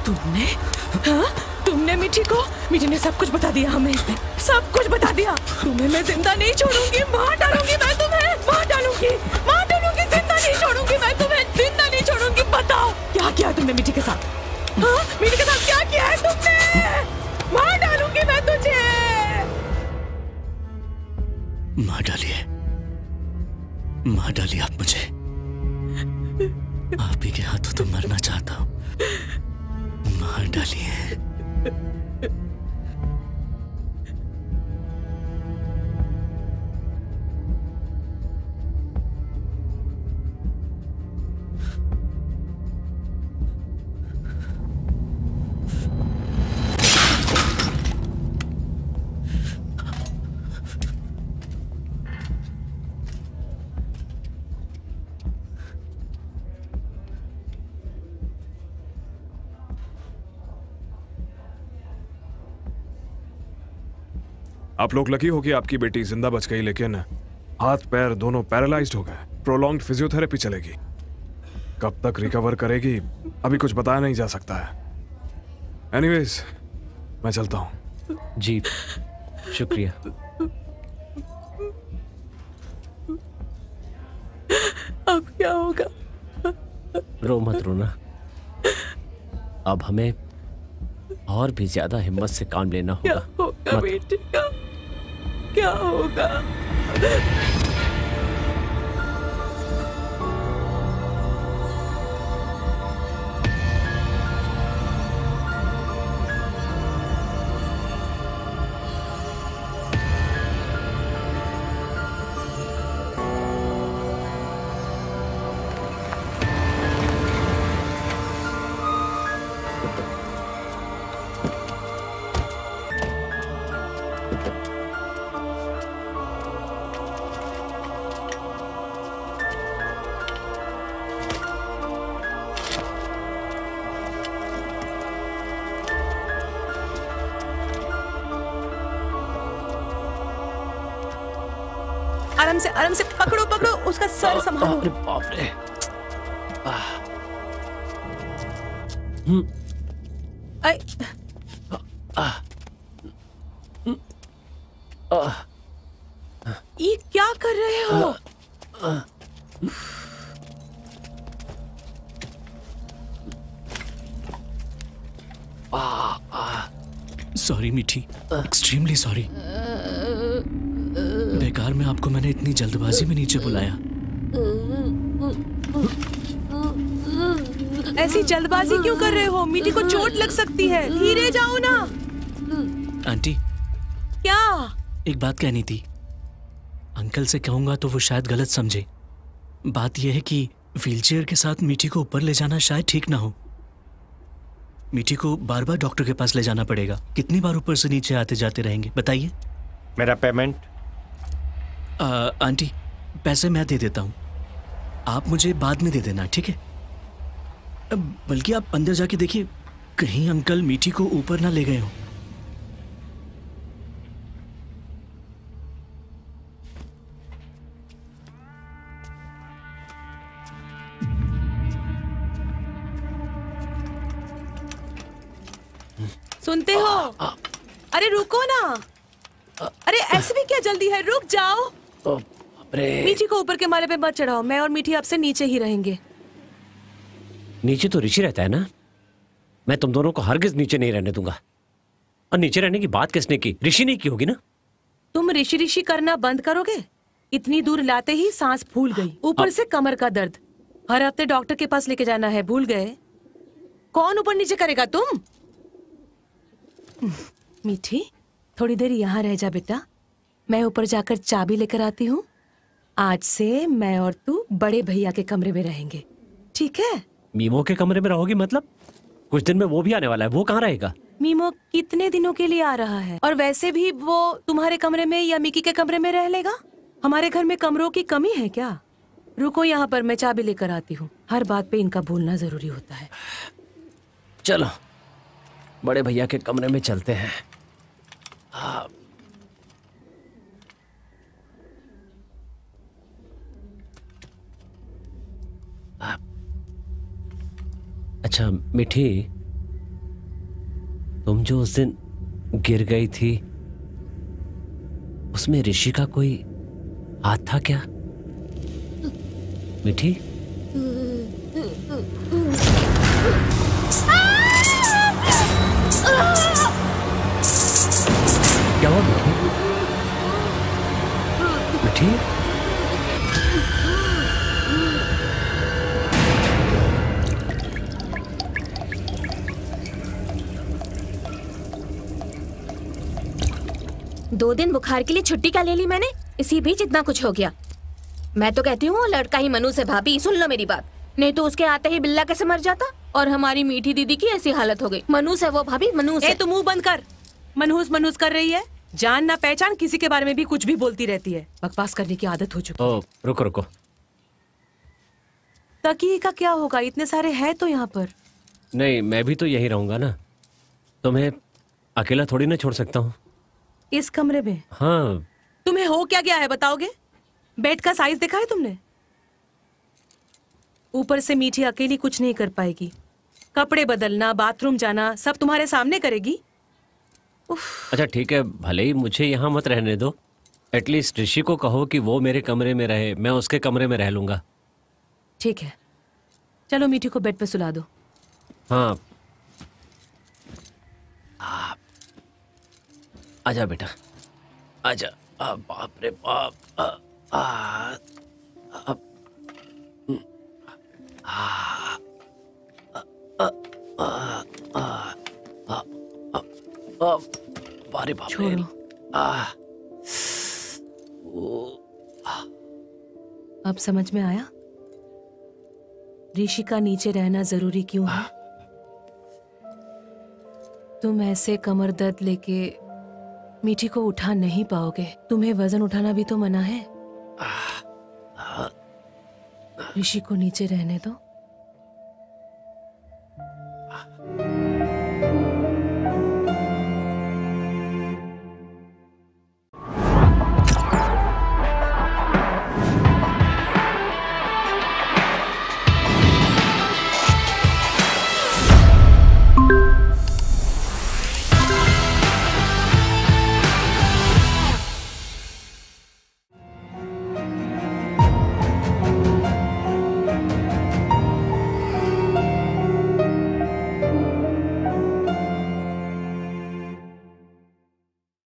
तुमने तुमने मीठी ने सब कुछ बता दिया हमें, सब कुछ बता दिया। तुम्हें मैं जिंदा नहीं छोड़ूंगी, मार डालूंगी मैं तुम्हें, मार डालूंगी, जिंदा नहीं छोड़ूंगी मैं तुम्हें, जिंदा नहीं छोड़ूंगी। बताओ क्या किया तुमने मीठी के साथ? मीठी के साथ क्या किया है तुमने? मार डालूंगी मैं तुझे। मार डालिए आप मुझे। आप ही के हाथों तो मरना चाहता हूं। मार डालिए। आप लोग लकी हो कि आपकी बेटी जिंदा बच गई, लेकिन हाथ पैर दोनों पैरालाइज्ड हो गए। प्रोलॉन्ग्ड फिजियोथेरेपी चलेगी। कब तक रिकवर करेगी अभी कुछ बताया नहीं जा सकता है। एनीवेज, मैं चलता हूं। जी शुक्रिया। अब क्या होगा? रो मत रोना, अब हमें और भी ज्यादा हिम्मत से काम लेना होगा। क्या होगा बेटे का? क्या होगा? आराम से पकड़ो उसका सर संभालो। अरे बाप रे। ये क्या कर रहे हो? सॉरी मीठी, एक्सट्रीमली सॉरी। बेकार में आपको मैंने इतनी जल्दबाजी में नीचे बुलाया। ऐसी जल्दबाजी क्यों कर रहे हो? मीठी को चोट लग सकती है, धीरे जाओ ना। आंटी, क्या? एक बात कहनी थी। अंकल से कहूंगा तो वो शायद गलत समझे। बात यह है कि व्हीलचेयर के साथ मीठी को ऊपर ले जाना शायद ठीक ना हो। मीठी को बार बार डॉक्टर के पास ले जाना पड़ेगा। कितनी बार ऊपर से नीचे आते जाते रहेंगे बताइए? मेरा पेमेंट? आंटी, पैसे मैं दे देता हूँ, आप मुझे बाद में दे देना, ठीक है? बल्कि आप अंदर जाके देखिए, कहीं अंकल मीठी को ऊपर ना ले गए हो। सुनते हो? अरे रुको ना। अरे ऐसे भी क्या जल्दी है, रुक जाओ। मीठी को ऊपर के माले पे मत चढ़ाओ, मैं और मीठी आपसे नीचे ही रहेंगे। नीचे तो ऋषि रहता है ना, मैं तुम दोनों को हरगिज नीचे नहीं रहने दूंगा। और नीचे रहने की बात किसने की? ऋषि ने की होगी ना। तुम ऋषि करना बंद करोगे? इतनी दूर लाते ही सांस फूल गई, ऊपर से कमर का दर्द। हर हफ्ते डॉक्टर के पास लेके जाना है, भूल गए? कौन ऊपर नीचे करेगा? तुम। मीठी, थोड़ी देर यहाँ रह जा बेटा, मैं ऊपर जाकर चाबी लेकर आती हूँ। आज से मैं और तू बड़े भैया के कमरे में रहेंगे, ठीक है? मीमो के कमरे में रहोगी मतलब? कुछ दिन में वो भी आने वाला है, वो कहाँ रहेगा? मीमो कितने दिनों के लिए आ रहा है? और वैसे भी वो तुम्हारे कमरे में या मिकी के कमरे में रह लेगा? हमारे घर में कमरों की कमी है क्या? रुको यहाँ पर, मैं चाबी लेकर आती हूँ। हर बात पे इनका बोलना जरूरी होता है। चलो बड़े भैया के कमरे में चलते हैं। अच्छा मीठी, तुम जो उस दिन गिर गई थी उसमें ऋषि का कोई हाथ था क्या मीठी? क्या हुआ मीठी? मीठी? दो दिन बुखार के लिए छुट्टी क्या ले ली मैंने, इसी बीच इतना कुछ हो गया। मैं तो कहती हूँ वो लड़का ही मनु से। भाभी सुन लो मेरी बात, नहीं तो उसके आते ही बिल्ला कैसे मर जाता और हमारी मीठी दीदी की ऐसी हालत हो गई। मनु से वो भाभी, मनु से। तू मुंह बंद कर। मनहूस मनहूस कर रही है, जान ना पहचान किसी के बारे में भी कुछ भी बोलती रहती है। बकवास करने की आदत हो चुकी है। ओ रुको रुको, तकिए का क्या होगा, इतने सारे हैं तो यहाँ पर। नहीं मैं भी तो यहीं रहूंगा ना, तुम्हें अकेला थोड़ी ना छोड़ सकता हूँ। इस कमरे में? हाँ। तुम्हें हो क्या गया है बताओगे? बेड का साइज देखा है तुमने? ऊपर से मीठी अकेली कुछ नहीं कर पाएगी। कपड़े बदलना, बाथरूम जाना सब तुम्हारे सामने करेगी। अच्छा ठीक है, भले ही मुझे यहाँ मत रहने दो, एटलीस्ट ऋषि को कहो कि वो मेरे कमरे में रहे, मैं उसके कमरे में रह लूंगा। ठीक है, चलो मीठी को बेड पे सुला दो। हाँ आजा बेटा आजा। बाप रे बाप। बारे बाप रे। छोड़ो। अब समझ में आया ऋषि का नीचे रहना जरूरी क्यों है? तुम ऐसे कमर दर्द लेके मीठी को उठा नहीं पाओगे। तुम्हें वजन उठाना भी तो मना है। ऋषि को नीचे रहने दो।